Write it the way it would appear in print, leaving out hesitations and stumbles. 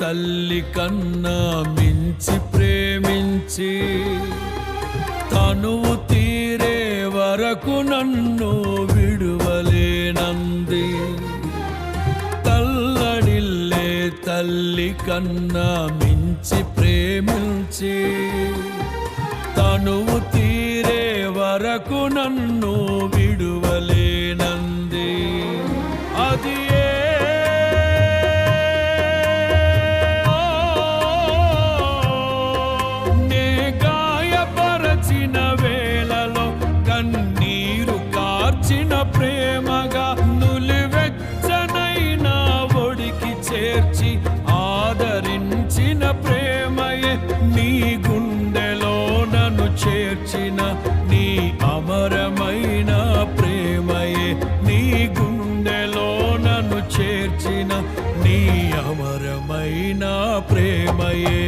తల్లి కన్నా మించి ప్రేమించి తనువు తీరే వరకు నన్ను విడువలేనంది. తల్లడిల్లే తల్లి కన్నా మించి ప్రేమించి తనువు తీరే వరకు నన్ను విడువలేనంది. అది నే గాయపరచిన వేళలో కన్నీరు కార్చిన ప్రేమగా నులివెచ్చనైనా ఒడికి చేర్చి ఆదరించిన ప్రేమయే నీ గుండెలో నన్ను చేర్చిన నీ అమరమైన ప్రేమయే నీ గుండెలో నన్ను చేర్చిన నీ అమరమైన ప్రేమయే.